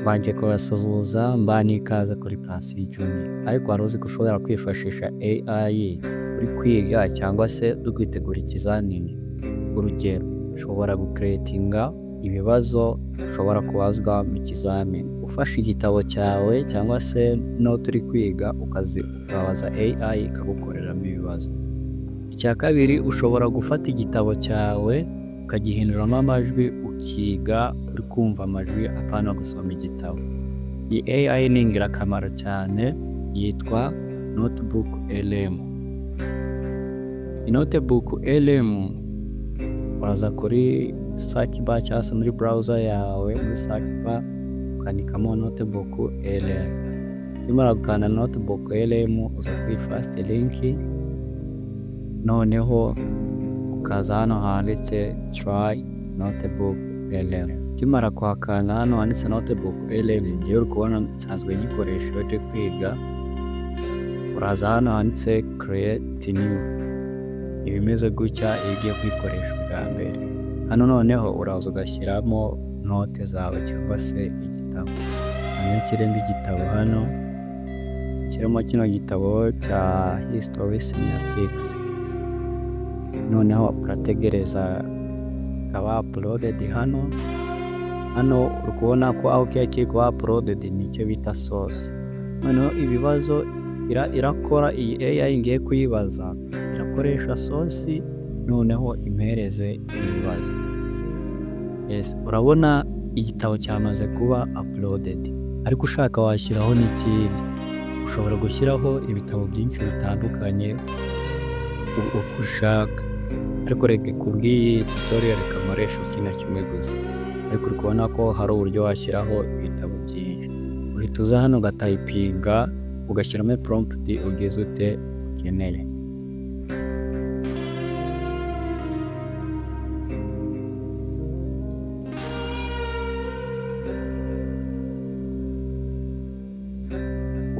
Mbanje kubasuhuza mbaha n'ikaze kuri Pansiyo Junior, ariko wari uzi ko ushobora kwifashisha AI uri kwiga cyangwa se uri kwitegura ikizamini? Urugero, ushobora gukeretinga ibibazo ushobora kubazwa mu kizamini, ufashe igitabo cyawe cyangwa se note uri kwiga ukabaza AI ikagukoreramo ibibazo. Icya kabiri, ushobora gufata igitabo cyawe ukagihinduramo amajwi ukiga uri kumva amajwi apana gusoma igitabo. Iyi AI ni ingirakamaro cyane, yitwa Notebook LM. Notebook LM uraza kuri search bar cyangwa se muri browser yawe, muri search bar ukandikamo Notebook LM. Ukimara gukanda Notebook LM uza kuri first link, noneho ukaza hano handitse try Notebook LM. Ukimara kuhakanda hano handitse Notebook LM, ngewe uri kubona nsanzwe nyikoresha iyo ndi kwiga. Uraza hano handitse create new, ibimeze gutya iyo ugiye kuyikoresha bwa mbere. Hano noneho uraza ugashyiramo note zawe cyangwa se igitabo. Hano kirimo igitabo, hano kirimo kino gitabo cya History Senior 6. Noneho urategereza kaba uploaded hano. Hano uri kubona ko aho kiri kuba uploaded nicyo bita source. Noneho ibibazo irakora, iyi AI ngiye kuyibaza irakoresha source, noneho impereze ibibazo. Yes, urabona igitabo cyamaze kuba uploaded, ariko ushaka washyiraho n'ikindi. Ushobora gushyiraho ibitabo byinshi bitandukanye ushaka, ariko reka kubw'iyi tutorial reka nkoresha kino kimwe gusa. Ariko uri kubona ko hari uburyo washyiraho ibitabo byinshi. Uhita uza hano ugatayipinga ugashyiramo prompt ugeze ute ukeneye.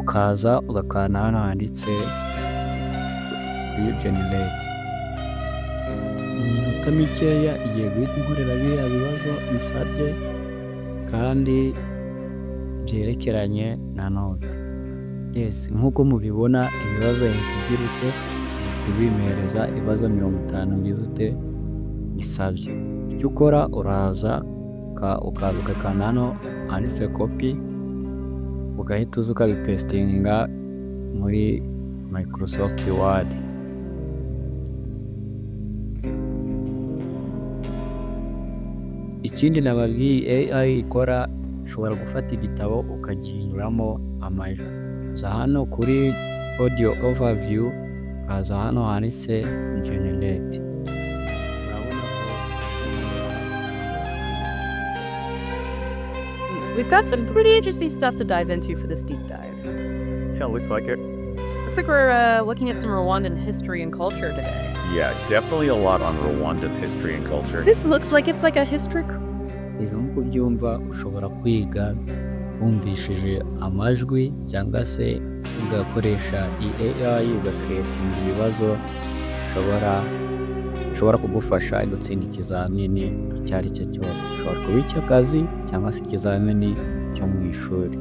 Ukaza ugakanda hano handitse generate. Mu minota mikeya igiye guhita inkorera biriya bibazo nisabye kandi byerekeranye na note. Yes, nk'uko mubibona ibibazo yahise igira ute, yahise bimereza ibibazo 50 ngize ute nisabye. Icyo ukora uraza ukaza ugakanda hano handitse copy, ugahita uza ukabipestinga muri Microsoft Word. Ikindi nababwiye AI ikora, ushobora gufata igitabo ukagihinduramo amajwi. Uza hano kuri audio overview, ukaza hano handitse generate. We've got some pretty interesting stuff to dive into for this deep dive. Yeah, looks like it. Looks like we're looking at some Rwandan history and culture today. Yeah, definitely a lot on Rwandan history and culture. This looks like it's like a history. Izo nk'uko ubyumva ushobora kwiga wumvishije amajwi cyangwa se ugakoresha AI ugakeretinga ibibazo ushobora kugufasha gutsinda ikizamini icyo ari cyo cyose. Ushobora kuba icy'akazi cyangwa se ikizamini cyo mu ishuri.